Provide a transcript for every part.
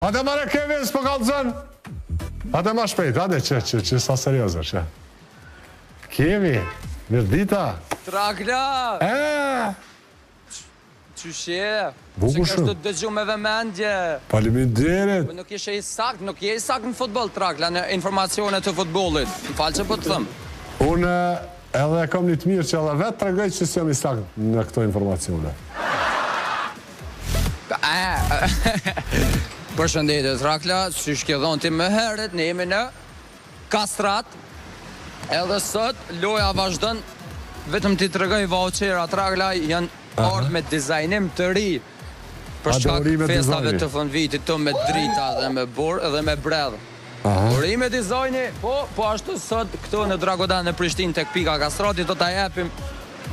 Ate mare Kevin, s'po ka të zënë. Ate ma shpejt, ate që sa seriozër që. Kevin, mirë dita. Trakla! Qyshe? Bukur që shumë. kështu të dëgju me vëmendje. Faleminderit. Nuk ishe i sakt, nuk je i sakt në futbol, Trakla, në informacionet të futbolit. Më falë që po të thëmë. Unë edhe kam një të mirë që edhe vetë të regoj që s'jam i sakt në këto informacione. Përshëndetje, Trakla, që shke dhonë ti më herët, ne jemi në Kastrat, edhe sot loja vazhdon, vetëm ti të regoj vouchera, Trakla, janë ardhë me dizajnim të ri, për shkak festave të fundvitit të me drita dhe me borë dhe me bredhë. Uri me dizajni, po ashtu sot këtu në Dragodan në Prishtinë tek pika Kastrati do t'a jepim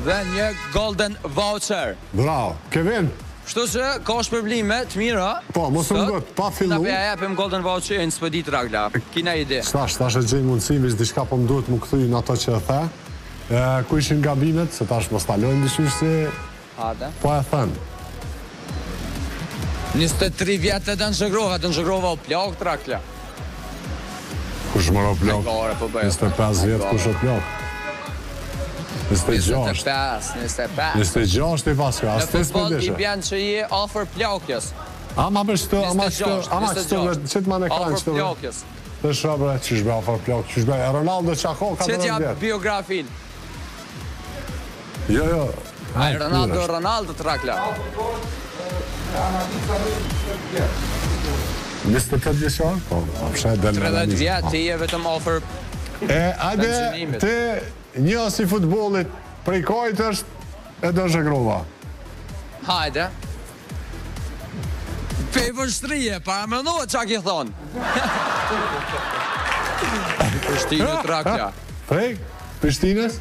dhe një golden voucher. Bravo, Kevin. Shtu që ka shpërblime të mira. Po, mos më gëtë, pa fillu. Na përja jepim golden voucher në s'pëdi Trakla. Kina ide. Tash e gjej mundësim, vish diçka po më duhet më këthy në ato që e the. Ku ishin gabimet, se tash mos talojnë dyshim se... Po e thënë. 23 vjetë të Dënshëgrova o plak, Trakla. Kush më ro plak? 25 vjetë kush o plak? 26 i paska, as të Në futbol s'pëdeshe. i bjanë që je ofër plakjes. Ama për shtë, që të ma në kranë Ofër plakjes. Të shrabre, që shbe ofër plak, që shbe Ronaldo Qako, 14 Që t'ja vjetë. biografin? Jo. Ronaldo, Trakla. 28 vjeqar? Po, përshaj del në 30 vjetë, ti je vetëm ofër Ajde, ti një si futbolit prej kajt është e Dënshëgrova. Hajde. Pej vështrije, para më nëve qa ki thonë. Prishtinë, Trakla. Prej? Prishtinës?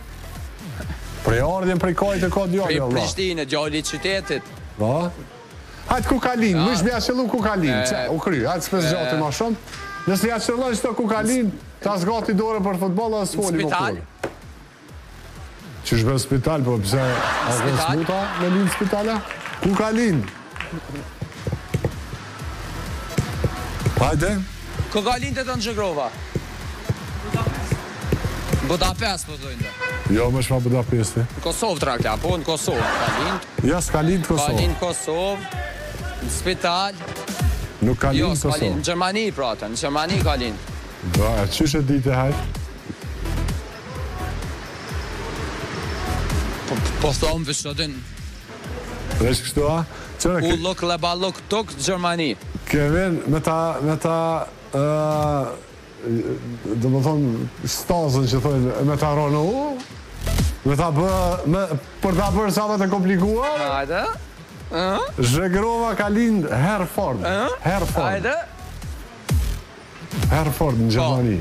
Prej ardhjen prej kajt e ka djali, Prej Allah. Prishtinë, gjalli qytetit. Ba? Hajtë Kukalin, më ishbja qëllu Kukalin. U kry, hajtë s'pes gjati ma shumë. Nëse ja qëllon qëto Kukalin, ta zgati dore për futbol dhe s'foli më kërë. Që shbe spital, po pëse a dhe smuta me linë spitala? Kukalin. Hajde. Kukalin të Dënshëgrova. Budapest, po dojnë. Jo, më shma Budapesti. Në Kosovë, Trakla, po në Kosovë. Ja, s'kalin të Kosovë. Kalin Kosovë, në spital. Nuk kalin Jo, të Kosovë. s'kalin, në Gjermani prate, në Gjermani kalin. Ba, qyshe dite hajtë? Po thomë vështëtin. Resh kështu, a? U luk, leba luk, tuk, Gjermani. Kevin, me ta dhe më thonë stazën që thonë me ta ronu, për ta bërë sa dhe të komplikuar, Hajde. Zhegrova ka lind Herford. Herford në Gjermani.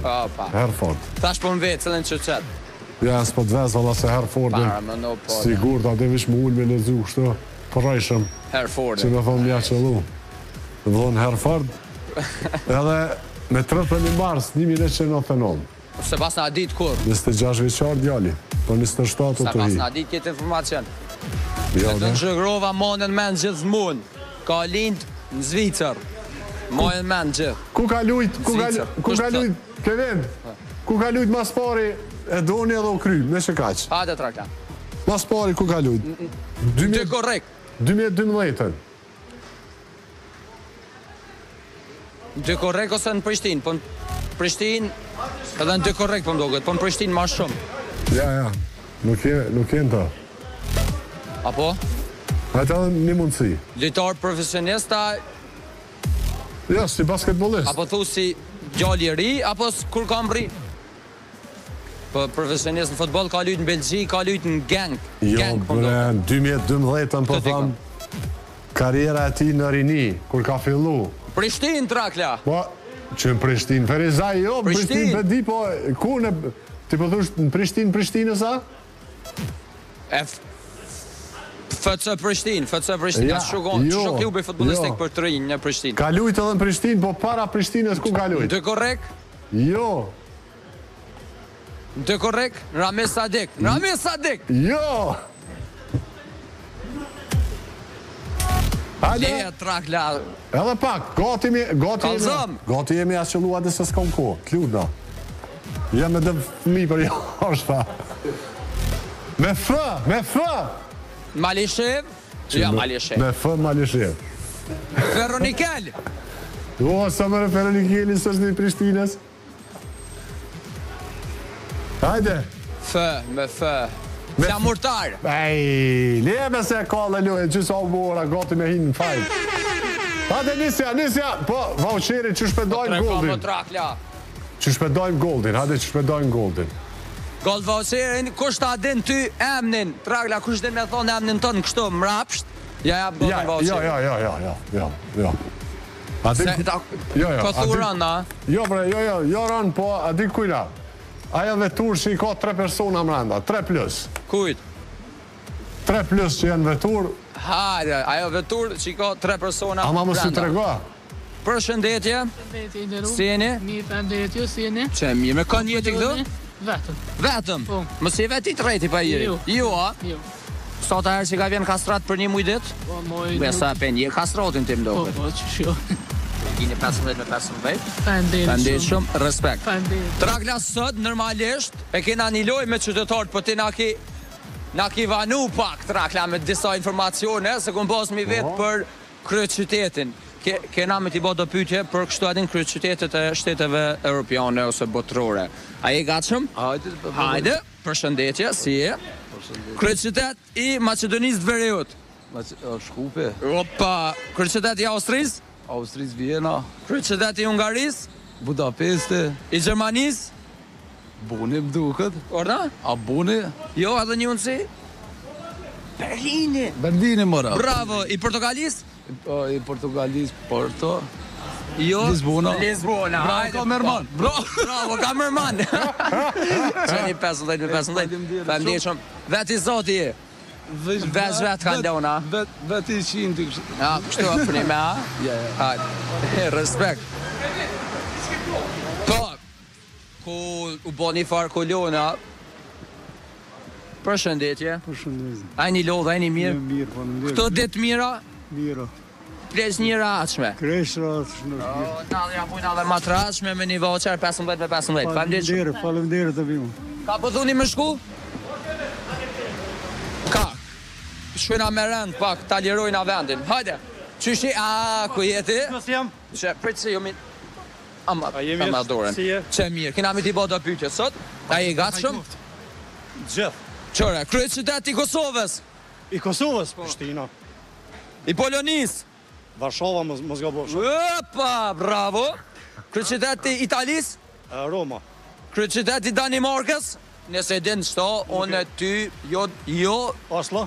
Herford. Tash po më vetë, cëllën që qëtë. Ja, s'po të vezë, valla se Herfordin, sigur ta dhe vish më ullë me lezu, kështu, përrejshëm, që me thonë mja qëllu. Dhe thonë Herford, edhe me 31 mars 1999. Se pas në adit kur? 26 vjeqar djali, po 27 të Se të pas hi. në adit këtë informacion. Jo, Me Dënshëgrova monën men gjithmonë. Ka lind në Zvicër. Monën men gjithë. Ku ka lujt, Kevin, ku ka lujt mas pari e doni edhe u kry, me që kaq. Hajde, Trakla. Mas pari ku ka lujt? Të korrekt. 2012. Të korrekt ose në Prishtinë, po në Prishtinë edhe në të korrekt po më doget, po në Prishtinë ma shumë. Ja, nuk jenë të. Apo? Hajtë edhe një mundësi. Lojtar profesionista, Ja, si basketbolist. apo thu si gjalli ri, apo kur kam ri? Po profesionist në futbol ka lujt në Belgji, ka lujt në Genk. Jo, po bre, 2012 po tham kariera e ti në rini, kur ka fillu. Prishtinë, Trakla. Po, që në Prishtinë, Ferizaj, jo, Prishtinë për di, po, ku në, ti po thush në Prishtinë, sa? FC Prishtinë, shukon, që klubi futbolistik për të rinjë në Prishtinë. Ka lujt edhe në Prishtinë, po para Prishtinës ku ka lujt? Të korrekt? Jo. Të korrekt? Rames Sadik. Hajde. Leja Trakla. Edhe pak, gati jemi asqëllua dhe se s'kom ko. T'luda. Jam edhe fëmi për jashta. Me fë. Malishev. Ja, Malishev. Me fë Malishev. Ferronikel. O, sa më Ferronikeli së është një Prishtinës. Hajde. Me fë. Flamurtar. Ej, leme se ka dhe lojë, që sa u bora, gati me hinë në fajt. Hajde, nisja, po, vauqeri që shpedojnë Goldin. Që shpedojnë Goldin, hajde që shpedojnë Goldin. Gold vauqerin, kush ta din ty emnin, Trakla, kush din me thonë emnin tonë kështu mrapsht, ja, Goldin vauqerin. Jo. Këthu rëna? Jo rënë, po, a di kujna. Aja vetur që i ka 3 persona mranda, 3+. Kujt? 3+ që janë vetur. Hajde, ajo vetur që i ka 3 persona mranda. Ama më si të rega. Përshëndetje. Si jeni? Mirë, përshëndetje, si jeni? Që mirë, me kënë jeti këtu? Vetëm? Më si veti të rejti pa jiri? Jo, a? Jo. Sot herë që ka vjen kastrat për një mujdit? Po, moj... Besa pe një kastratin tim do këtë. Po, që shio. Gini 15. Faleminderit shumë, respekt. Faleminderit. Trakla sot, normalisht, e kena një loj me qytetarët, po ti na ki vanu pak Trakla me disa informacione, se kun pas mi vetë për kryet qytetin. Kena me t'i bo do pytje për kështu adin kryet qytetet e shteteve europiane ose botërore. A je gatshëm? Hajde, përshëndetje, si je? Kryet qytet i Macedonisë të Veriut. Shkupe. Opa, kryet qytet i Austrisë? Austrisë, Vjena. Kryet qytet i Ungarisë? Budapeste. I Gjermanisë? Boni më duket. Orda? A Boni? Jo, edhe një unësi? Berlini. Berlini, mora. Bravo, i Portugalisë? I Portugalisë, Porto. Jo. Lisbona. Bravo, Kamerman. Bravo, Kamerman. Qeni 15. Faleminderit. Veti zoti je. Vetë kanë lona. Veti 100. Ja, kështu e përni me, a? Ja. Respekt. Po, ku u bo një farë kolona. Përshëndetje. Përshëndetje. Ajni lodhë, ajni mirë. Mirë, përshëndetje. Këto ditë mira? Mira. Ples një ratshme. Kresh ratshme. Nalja bujna dhe ma të ratshme me një voucher 15. Faleminderit të vimu. Ka pëthuni me shku? Ka. Shkujna me rend pak, ta lirojna vendin. Hajde. Qyshi, ku jeti? Mos jam. Që, për që jemi... Ama doren. Si je? Që mirë, kina mi t'i bo do pyqe sot. A i gatshëm? Gjithë. Qore, kryet qytet i Kosovës. I Kosovës, Prishtina. I Polonisë. Varshava, mos gabosh. Opa, bravo. Kryet qytet i Italisë. Roma. Kryet qytet i Danimarkës. Nëse din shto, unë e ty, jo. Oslo.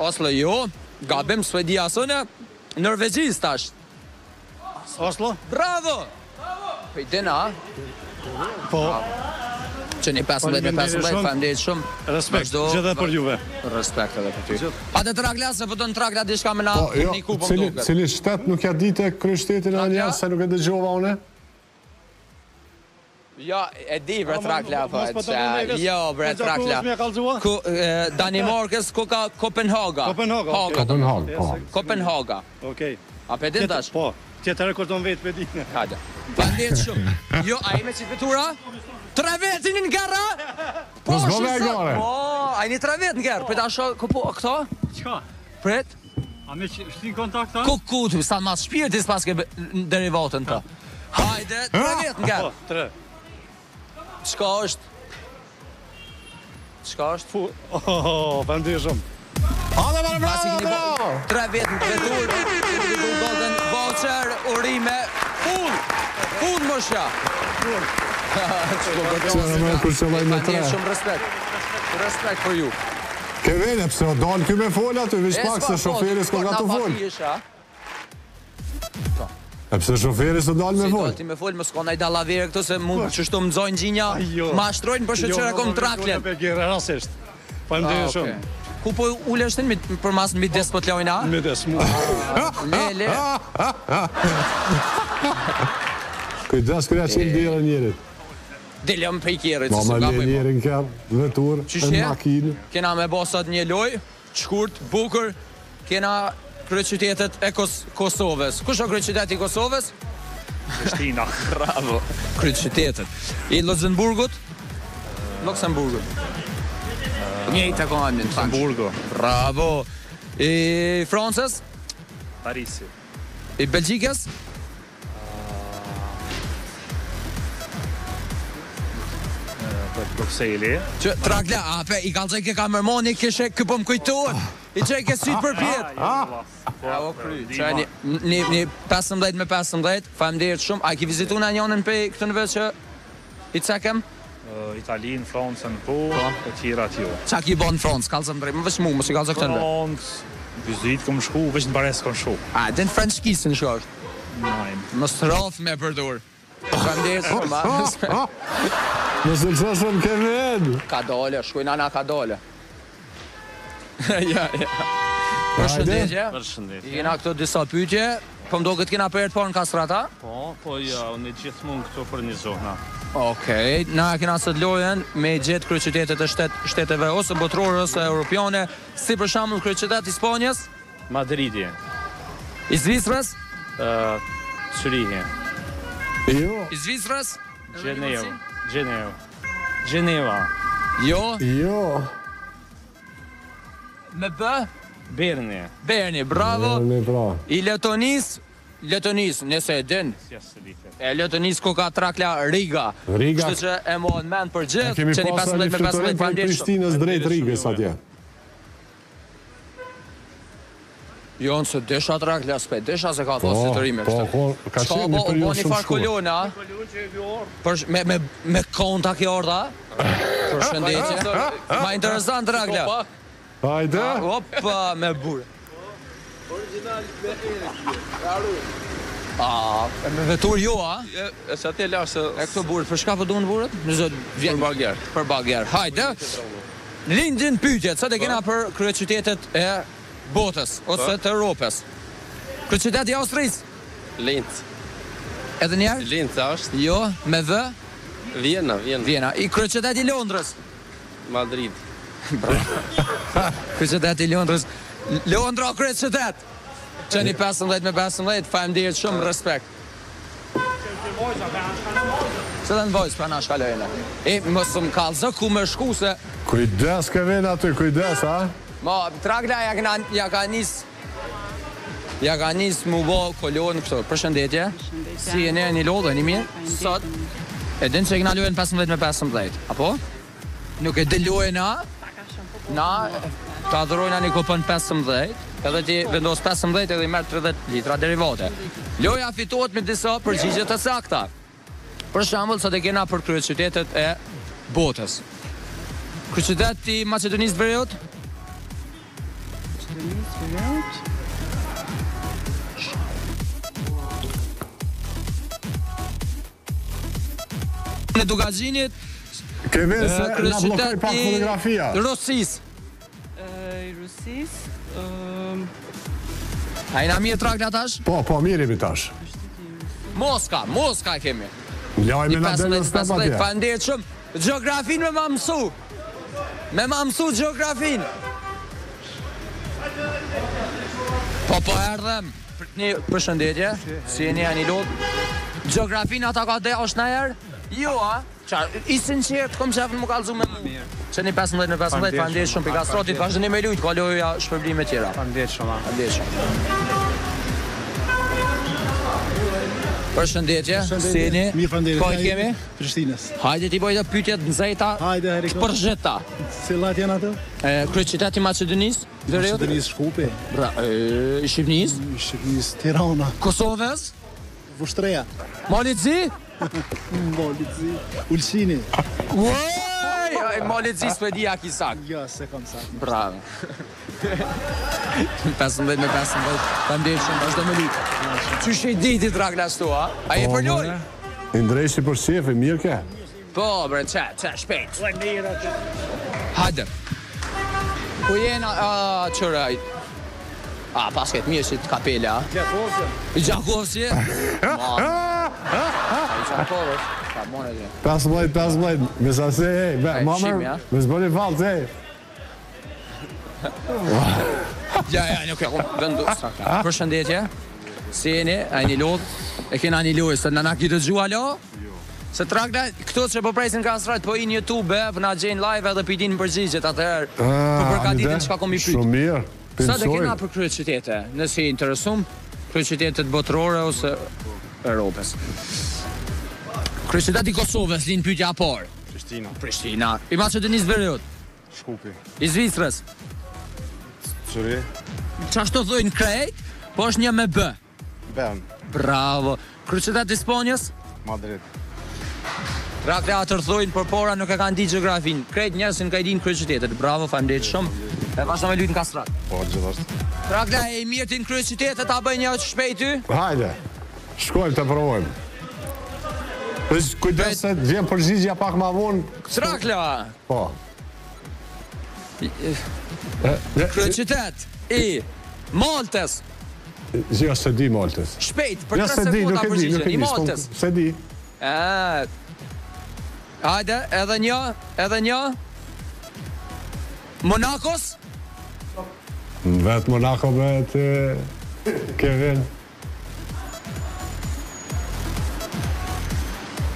Oslo, jo. Gabim, Svedia sënë. Norvegjis tash. Oslo. Bravo. Pëjtin, a? Po. Që një 15, faleminderit shumë. Respekt, gjithë dhe për juve. Respekt edhe për ty. A të Trakla, se pëtën Trakla dishka me na një kupën duke. Cili shtet nuk ja dite kry shtetin e njerë, se nuk e dëgjova une? Ja, e di bre Trakla, jo bre Trakla. Danimarkës, ku ka Kopenhaga. Kopenhaga. Okej. A pe din tash? Po, tjetër e kërton vetë për dine. Hajde. Faleminderit shumë. Jo, a i me qitë vetura? 3 vetin në gara? Po, shme e gare. Po, a i një 3 vet në gara. Për ta shë, po, këto? Qka? Pret? A me shtin kontakt ta? Kukutu, sa ma shpirtis pas ke derivatën ta. Hajde, 3 vet në gara. Po, 3. Qka është? Qka është? Faleminderit shumë. Ade mërë bravo! 3 vet në vetur, në golden voucher, urime, full më shja. Qëra me kërcëllaj me 3. Shumë respekt për ju. Ke vene, pëse o dalë kjo me folë aty, vish pak se shoferi s'ko nga të folë. E pëse shoferi s'o dalë me Si folë. dalë ti me folë, më s'ko nga i dalavere këtu se mund që shtu më zojnë gjinja, ma shtrojnë për shëqera kom Traklen. Jo, për gjerë rasisht. Faleminderit shumë. Ku po uleshtin për mas në mides po t'lojna? Mides, mu. Lele. Kujdes kërja që ndjerë njerit. Dilëm për i kjerit, Ma që me s'ka le për i njerin kërë, vetur, e makinë. Kena me bo sot një loj, qkurt, bukur, kena kryeqytetet e Kosovës. Kush është kryeqyteti i Kosovës? Prishtina. Bravo. Kryeqytetet. I Luxemburgut? Luxemburgut. Njëjtë ka anin. Luxemburgo. Bravo. I Francës? Parisi. I Belgjikës? Bruxelli. Që Tragla, ape, i kalëzaj ke kamermoni, kishe këpëm kujtuar. I që i ke sytë për pjetë. O kry, që një 15 me 15, faleminderit shumë. A ki vizitu në njënën për këtë në vëzë që i cekem? Italinë, Francën, po, e tjera tjo. Qa ki bo në Francë, kalëzëm drejtë, më vësh mu, më që kalëzë këtë në vëzë. Francë, vizit kom shku, veç në Bares kom shku. A, dhe në Frençkisë në shkosht. Më straf me përdur. Faleminderit shumë, Në suksesën kemi edhe. Ka dole, shkuj nana ka dole. Ja. Përshëndetje. Përshëndetje. Jena këto disa pyetje, po më do këtë kena për në Kastrata? Po ja, unë gjithmonë këto furnizohna. Okej, na kena sot lojen me gjetë kryeqytetet e shteteve ose botërore ose europiane, si për shembull kryeqyteti i Spanjës, Madridi, i Zvicrës, Zurihi, Jo. i Zvicrës, Gjeneva, jo, me B, Berni, bravo, Pra. i Letonis, nëse e din, e Letonis ku ka Trakla Riga. Riga. Kështu që e mohon mend për gjithë, Kemi që një 15 me 15 për faleminderit shumë. Prishtinës drejt Rigës atje. Jo, nëse desha Trakla, s'pe desha se ka thosë të rime. Po, ka qenë një periudhë shumë shkurtër. kolona. Me konta kjo orda. Përshëndetje. Ma interesant Trakla. Hajde. Opa, me burë. Me vetur jo, a? e sa te lasë, E këto burët, për shka për duhen burët? Nëse vjen për bagjer. Hajde. Lindin pyetjet, sa të kena për kryeqytetet e botës, ose të Europës. Kryeqyteti i Austrisë? Linz. Edhe njerë? Linz është, Jo, me V? Vjena, Vjena. I kryeqyteti i Londrës? Madrid. Kryeqyteti i Londrës. Londra kryeqytet. Qeni 15 me 15, faleminderit shumë, respekt. Se dhe në vojës për na shkalojnë. E, mësë më kalëzë ku me shku se... Kujdes ke ven aty, kujdes, a? Ma, Tragla ja ka nis mu bo kolonë kështu. Përshëndetje. Si e ne një lodhe, një mirë. Sot. E din që e këna lojën 15 me 15. Apo? Nuk e din lojën na të adhurojna një kopën 15. Edhe ti vendos 15 edhe i merë 30 litra derivate. Loja fitohet me disa përgjigje të sakta. Për shembull, sot e kena për kryeqytetet e botës. Kryeqyteti i Maqedonisë Veriut? Në Dugaxhinit, Ke ven se na blokoj pak fotografia. Rusisë. I Rusis, A jena mirë Trakla tash? Po, mirë jemi tash. Moska e kemi. Lajme na delën step atje. Faleminderit shumë. Gjeografin me ma mësu. Me ma mësu gjeografin. Po erdhem. Një përshëndetje. Si jeni ani lot. Gjeografin ata ka dhe është na herë? Jo, a? I sinqert, kom qefën më kalëzu me mu. Që një 15 në 15, faleminderit shumë për Kastrotit, vazhdoni me lujt, ka loja shpërblime tjera. Faleminderit shumë. Përshëndetje, si jeni? Mirë, faleminderit. Ka i kemi? Prishtinës. Hajde ti bojta pyetjet nxehta. Hajde, Eriko. Të përgjithta. Cilat janë ato? Kryeqyteti i Maqedonisë Veriut? Shqipërisë Shkupi, Bra, Shqipënisë, Shqipërisë Tirana, Kosovës, Vushtreja, Malizi. Molici, Ulqini. Uaj, Malizi s'po e di a ki sak. Ja, se kam sa. Bravo. 15 me 15, faleminderit shumë, vazhdo me lut. Qysh e diti Trakla stu, a? A je për loj? Indreshi për shefi, mirë ke? Po, bre, qa, shpejt. Hajde. Ku jena, qëraj? Pas këtë mirë që të kapele, a? I Gjakovsi? I Gjakovës? Ka mone dhe. 15, me sa se, mamer, me zbëni falë, se. Ja, nuk e kom vendos. Përshëndetje. Si jeni? A jeni lodh? E kena një lojë, se në ki të gjua lo? Se Trakla, këto që po presin Kastrat, po i në YouTube, po na gjenë live edhe pidin përgjigjet atëherë. Po përgatitin çka komi pyet. Shumë mirë. Sa të kena për krye qytete, nëse i interesum, krye qytetet botërore ose Europës. Krye qyteti Kosovës, linë pyetja e parë. Prishtina. I Maqedonisë Veriut. Shkupi. I Zvicrës. Zuri. Çashtu thojnë krejt, po është një me B. Bern. Bravo. Krye qyteti Spanjës? Madrid. Trakla atër thojnë, për pora nuk e kanë di geografin. Krejt njerësin ka i din krye qytetet. Bravo, faleminderit shumë. E vazhdo me lujt në Kastrat. Po, gjithashtu. Trakla e mirë ti në krye qytetet, ta bëj një shpejt ty? Hajde, shkojmë të provojmë. Kujdes se vjen përgjigja pak ma vonë. Trakla! Po. Krye qytet i Maltës. Jo, se di Maltës. Shpejt, për 3 sekunda përgjigjen. I Maltës. Se di. Hajde, edhe një. Monakos? Vetë Monako vetë Kevin.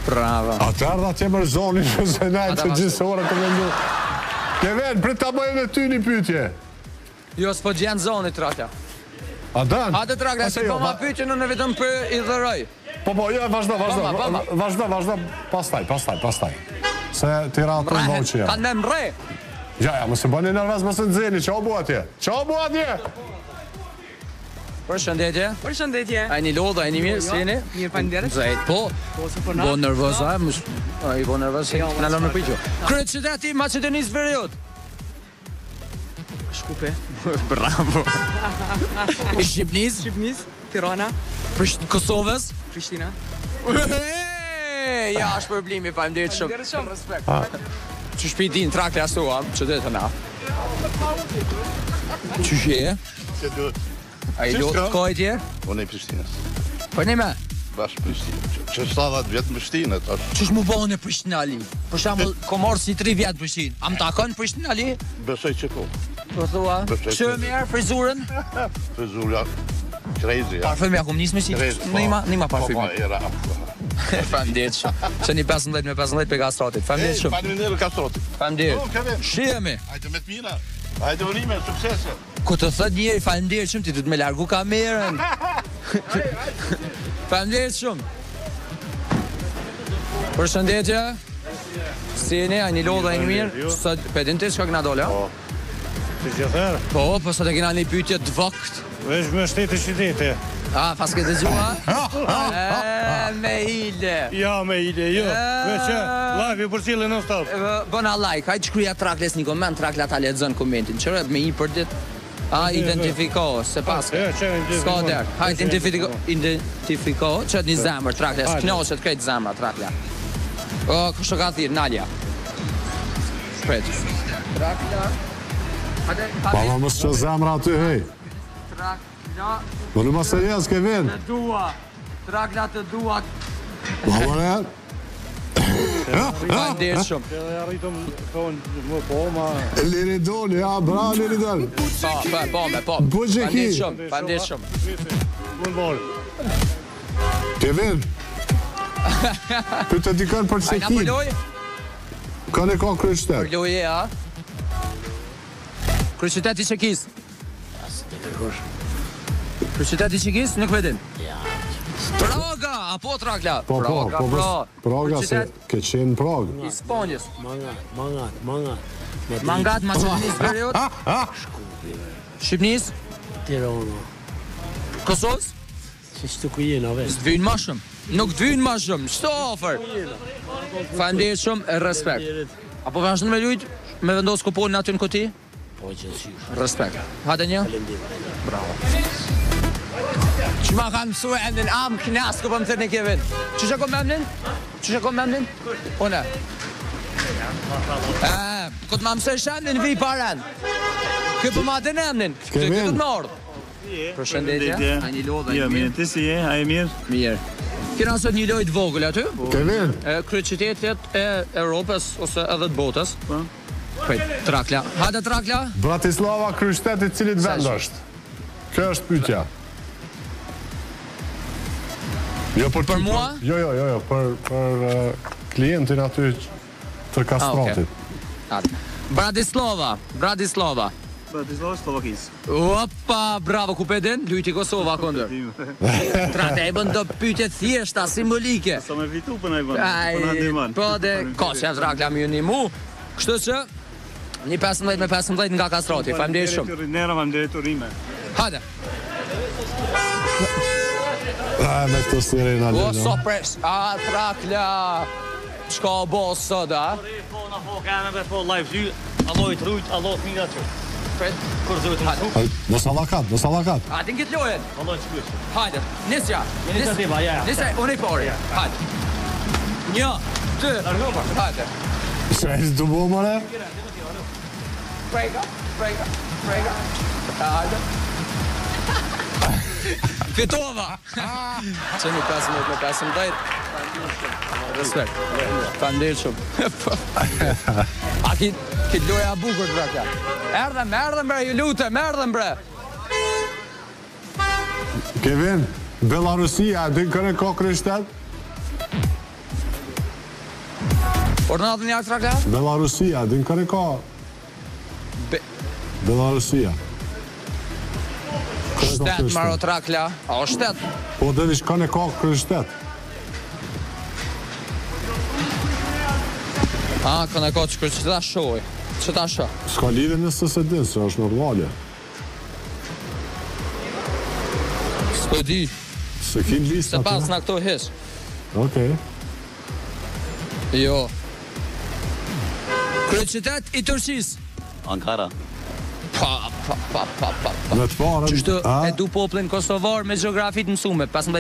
Bravo. Atër dhe që mërë zonin se najtë që gjithë orë të vendu. Kevin, për të bëjmë dhe ty një pytje. Jo, s'po gjenë zonit, Trakla. A dan? Hajde, Trakla, se po ma pytje në në vetëm për i dhëroj. Po, jo, vazhdo, pastaj. Se tira ato në vauqë jam. Kanë me mre. Ja, mëse bëni nërvez, mëse në zeni, që o bu atje? Përshëndetje. Përshëndetje. A një lodha, a një mirë, si jeni? Mirë, faleminderit. Zajt, po. Bo nervoz, a? I bo nervoz, se në lëmë në pyqo. Krye qyteti Maqedonisë Veriut. Shkupe. Bravo. I Shqipnisë? Tirana. Kosovës? Prishtina. Ja, është problemi, faleminderit shumë. Faleminderit shumë. Respekt. Që shpitin Trakla sua, që dhe të na. Që shje? Që duhet. A i lotë kohë tje? Unë e Prishtinës. Për një me? Bashkë Prishtinë. Që 70 vjetë më Prishtinë, tash. Qësh mu bëhën e Prishtinë Ali? Për shambull, komorë si 3 vjetë Prishtinë. Am takon Prishtinë Ali? Besoj që ko. Po thua? Që mirë, frizurën? Frizura, crazy, ja. Parfüm ja kum nisë me si? Nima parfym. Po, era. Faleminderit shumë. Që një 15 me 15 për Kastratit. Faleminderit shumë. Faleminderit Kastratit. Faleminderit. Shihemi. Hajde me të mira. Hajde urime, suksese. Ku të thët njeri faleminderit shumë, ti du të me largu kamerën. Faleminderit shumë. Përshëndetje. Si jeni, a një lodha e një mirë? Sot, pedin ti, shka këna dole, a? Të gjithërë, Po, sot e kena një pyetje të vakt. veç me shteti qytete. A, pas ke të gjua? Me hile. Ja, me ide, jo. Veç live për cilën në stop. Bëna like, hajtë shkryja Trakles një koment, Trakla ta lexon komentin. Qërë me i për dit? A, identifiko, se paske. Ska der. Hajtë identifiko, që një zemër, Trakles. Knoqet krejt zemra, Trakla. Kështë ka thirë, Nalja. Shpet. Trakla. Pama mësë që zemra aty, hej. Trakla. Më në më serios, Kevin. Të dua. Trakla të dua. Ma më Faleminderit shumë. Edhe arritëm thonë më po, ma... Liridon, ja, bra Liridon. Po. Bujeki. Faleminderit shumë. Mund bolë. Kevin. Pyte dikën për Ajna për Çekin. lojë? Kanë e ka krye Për qytet. lojë, a? Kryeqyteti i Çekis. Kryeqyteti i Çekis, nuk vedin. Praga, apo Trakla? Po, Praga se ke qenë Prag. I Spanjës. Mangat. Mangat, Maqedonisë Veriut. Shqipnisë. Tirana. Kosovës. Që shtu ku jena vesh. S'vynë ma shumë. Nuk t'vynë ma shumë. Ç'to ofër? Faleminderit shumë, e respekt. Apo vazhdon me lujt, me vendos kuponin aty në kuti? Po gjithësisht. Respekt. Hajde një. Bravo. Që ma kanë mësu e emnin, am knas, ku po më thërë në Kevin. Që që kom emnin? Une. Këtë ma mësë e shemnin, vi paren. Këtë po ma të në emnin. Këtë të më ardhë. Përshëndetje. A një lodha e mirë. Ti si je, a e mirë? Mirë. Kena sot një lojt vogël aty? Kevin. Kryeqytetet e Europës ose edhe të botës. Trakla. Hajde Trakla. Bratislava kryeqytet i cilit vend është? Kjo është pyetja. Jo për mua? Jo, për klientin aty të kastratit. Bratislava. Bratislava Slovakisë. Opa, bravo, ku pedin? Lujti Kosova kondër. Trate e bën do pyetje thjeshta, simbolike. Sa me vitu për na i bën. Po dhe ka që Trakla më jeni mu. Kështu që një 15 nga kastrati. Faleminderit shumë. Faleminderit Turime. Hajde. Me këto sirena O, so pres. Trakla. Çka o bo sot, a? Po, na po, kanë po live view. Allo i trujt, allo fina që. Kur zëvët në tu? Mos allakat. A, ti ngit lojen. Allo i shkysh. Hajde, nisja. Iniciativa, ja. Nisja, unë i pori. Hajde. 1, 2, hajde. Se e s'du bo, mëre? Prega. Hajde. Fitova! Që një 15. Respekt. Faleminderit shumë. A ki loja bukur Trakla. Erdhem bre, ju lutem, bre. Kevin, Belarusia, din kërë ka kryeqytet? Ornatën jak Trakla? Belarusia, din kërë ka? Belarusia. Shtet maro Trakla. A o shtet? Po dhe dish kanë e ka kryeqytet. Kanë e ka që që ta shoj. Që ta shoj. S'ka lidhe nëse se din, se është normale. S'ko di. Se kim lista Se pas në këto hish. Okej. Jo. Kryeqytet i Turqisë. Ankara. Pa. Në të parën... Qështu e du poplin Kosovar me geografit mësume, 15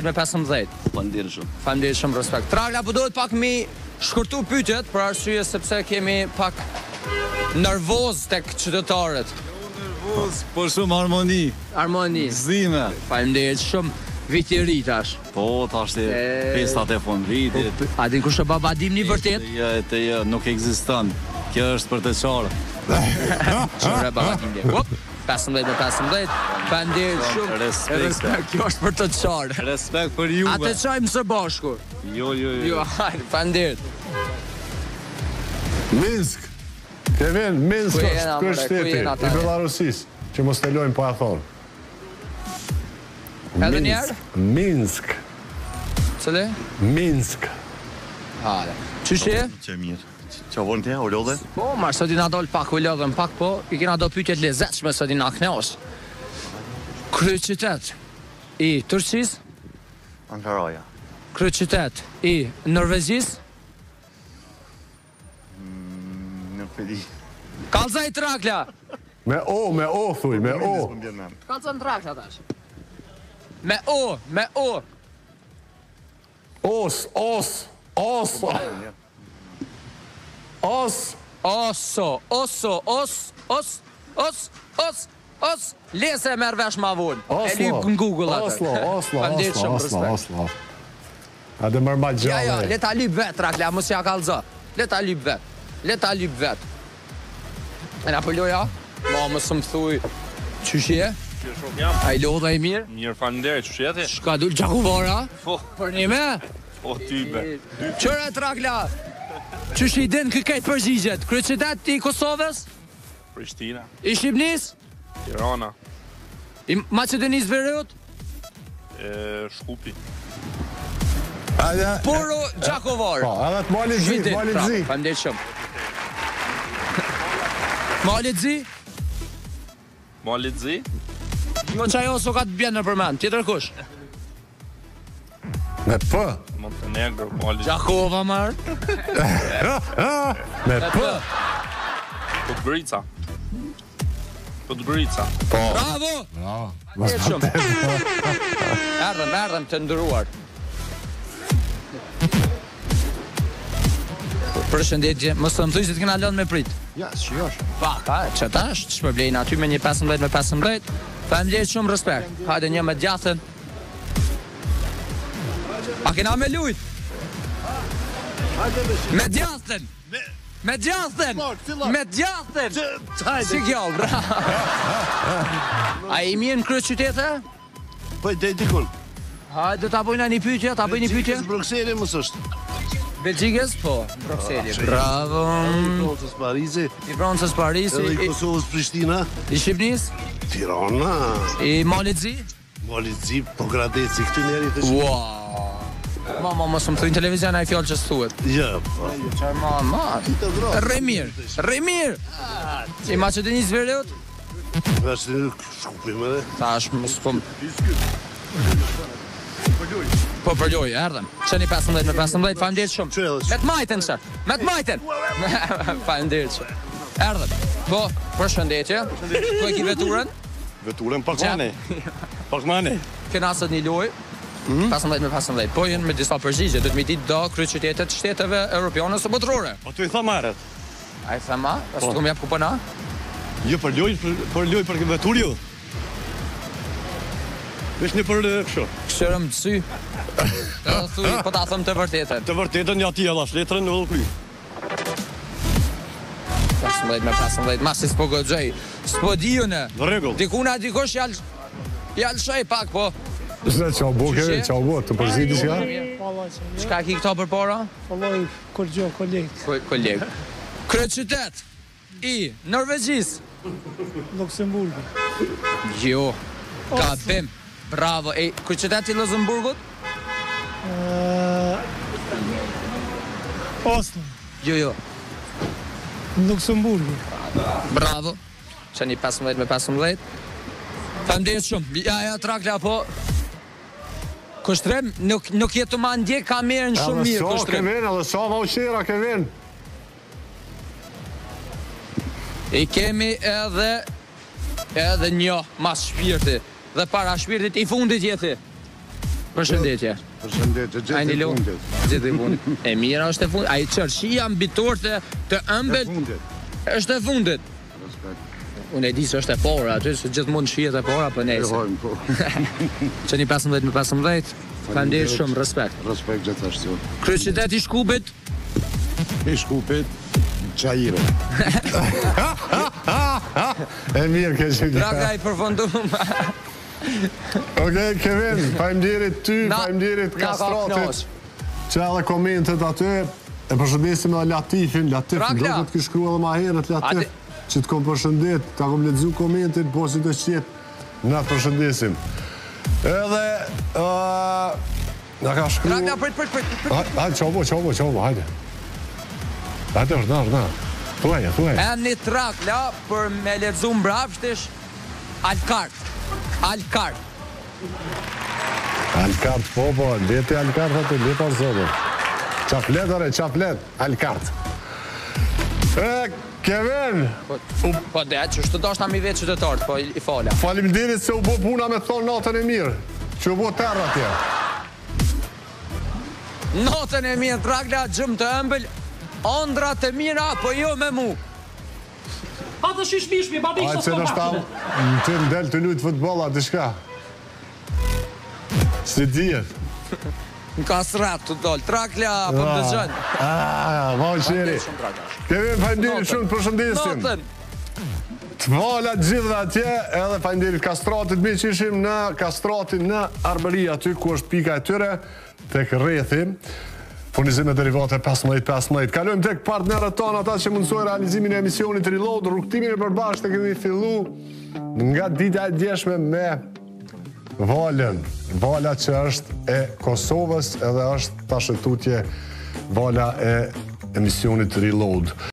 Faleminderit shumë, respekt. Trakla, po dohet pak mi shkurtu pyetjet, për arsye sepse kemi pak nervoz tek qytetarët. Nervoz, po shumë harmoni. Gëzime. Faleminderit shumë. Viti ri tash. Po, tash e festat e fundvitit. A din kush e babadim një vërtet? Jo, nuk ekziston. Kjo është për të qarë. Qërë e babadim një. 15. Faleminderit shumë. Respekt. Kjo është për të qarë. Respekt për juve. A të qajmë së bashku? Jo. Hajde, faleminderit. Minsk. Kevin, Minsk është kryeqyteti i Belarusisë, që mos të lojmë po e thonë. Edhe njerë? Minsk. Cële? Minsk. Hale. Qështje? Që mirë. Që vonë të ja, u lodhe? Po, marë, sot i na dollë pak, u lodhe pak, po, i kena do pyetjet lezetshme, sot i na kneos. Kryeqytet i Turqisë? Ankaraja. Kryeqytet i Norvegjisë? Nuk e di. Kallëzaj Trakla! Me o, thuj, me o. Kallëzën Trakla tash. Me o. Os. Lese e merë vesh ma vonë. E lypë në Google atë. Oslo. A dhe mërë ma gjallë. Ja, leta lypë vetë, Trakla, mos ja kallëzë. Leta lypë vetë. E na përloja, ma mësë më thuj, qëshje? A i lodha i mirë? Mirë, faleminderit, ç'u jeti? Shka dul Gjakuvara? Po. Për një me? Po, ty be. Qëre Trakla? Qësh i din këtë përgjigjet? Kryeqytet i Kosovës? Prishtina. I Shqipnis? Tirana. I Macedonisë Veriut? Shkupi. Poro Gjakovar. Po, edhe të malit zi. Faleminderit shumë. Malit zi? Jo që ajo so ka të bjenë në përmen, tjetër kush? Me P. Montenegro, Malit. Gjakova marë. Me P. Podgorica. Po. Bravo! Faleminderit shumë. Erdhem të ndëruar. Përshëndetje, mos të më thuj se të kena lënë me prit. Ja, s'qyosh. Pa, që ta është, që përblejnë aty me një 15. Faleminderit shumë, respekt. Hajde një me djathën. A kena me lujt? Me djathën! Me djathën! Me djathën! Si kjo, bra! A i mirë në krye qytete? Po, dhe dikun. Hajde ta bojna një pyetje, ta bëj një pyetje. Bruxelles mos është. Belgjikës, po, Bruxelles. Bravo. I Francës Parisi. I Francës Parisi. Edhe i Kosovës Prishtina. I Shqipnis? Tirana. I Malit Zi? Malit Zi, po Gradeci, këtu njeri të shumë. Wow. Mama, mos më thujnë televizion a i fjallë që s'thuet. Ja, po. Mama. Remir. Remir. I Macedonisë Veriut? Vashtë shkupim edhe. Tash, mos po... Po përloj, erdhem. Qeni 15 me 15, faleminderit shumë. Me të majten, sër. Me të majten. Faleminderit shumë. Erdhem. Po, përshëndetje. Ku e ki veturën? Veturën Pakmani. Pakmani. Kena sot një loj. 15 me 15. Po jenë me disa përgjigje. Do të mi ditë do kryeqytetet shteteve europiane së botërore. Po tu i tha marret. A i tha ma? A së të kom jap kupona? Jo, përloj për vetur ju. Vesh një për kështu. Këshërëm të sy. Thuj, po ta thëm të vërtetën. Të vërtetën ja ti e lash letrën në vëllë kuj. 15 me 15, ma si s'po gëgjej. S'po diju në. Në regull. Dikuna dikosh jallë shaj pak, po. Zë, qa bo, Kevin, qa bo, të përzidi s'ka? Qka ki këto për para? Falloj, kur kolegë. Kolegë. Kryeqytet i Norvegjis. Luxemburgu. Jo, gabim. Bravo. E, kryeqytet i Luxemburgut? Oslo. Jo. Luxemburgu. Bravo. Qeni 15 me 15. Faleminderit shumë. Ja, trakla, po... Kushtrim, nuk jetu ma ndje, ka merën shumë mirë, kushtrim. Edhe sa vauqera, Kevin. I kemi edhe një mas shpirti. Dhe para shpirtit i fundit jeti. Përshëndetje. Përshëndetje, gjithë i fundit. Gjithë i fundit. E mira është e fundit. A i qërshia mbitor të ëmbël është e fundit. Unë e di se është e pora, aty, se gjithë mund shijet e pora, për nejse. Qeni 15 me 15, faleminderit shumë, respekt. Respekt gjithashtu. Kryeqytet i Shkupit? I Shkupit, Qajire. E mirë, ke që një. Draga i përfundum. Okej, Kevin, faleminderit ty, faleminderit Kastratit. Që edhe komentet aty, e përshëndesim edhe Latifin, do të të shkrua edhe ma herët Latif. Që të kom përshëndet, ta kom ledzu komentin, po si të qëtë, na të përshëndesim. Edhe, na ka shkru... Ragna, prit. Hajde, qobo, hajde. Hajde, vërna. Thuaj. E një trakla për me ledzu mbrapshtish, Alkart. Alkart, po, leti Alkart, atë, leta zonë. Qaplet, Alkart. Kevin! Po dhe, që shtë doshta mi vetë qytetarët, po i fala. Faleminderit se u bo puna me thonë natën e mirë, që u bo terra tje. Natën e mirë, Dragla, gjëmë të ëmbël, ondra të mira, po jo me mu. Ha të shishmi, babi shtë s'ko bashkë. Në të ndel të lujtë futbola, të shka. Si dijet. Në Kastrat të dollë, Trakla, po të dëgjën. Vauqeri. Kevin, faleminderit shumë, përshëndesim. Të vala gjithve atje, edhe faleminderit Kastratit, mi që ishim në Kastratin në Arbëri aty, ku është pika e tyre, tek rrethi, furnizim e derivate 15-15. Kalojmë tek partnerët tonë, ata që mundësoj realizimin e emisionit Reload, rrugtimin e përbashkët e kemi fillu nga dita e djeshme me Valën, vala që është e Kosovës edhe është tashëtutje vala e emisionit Reload.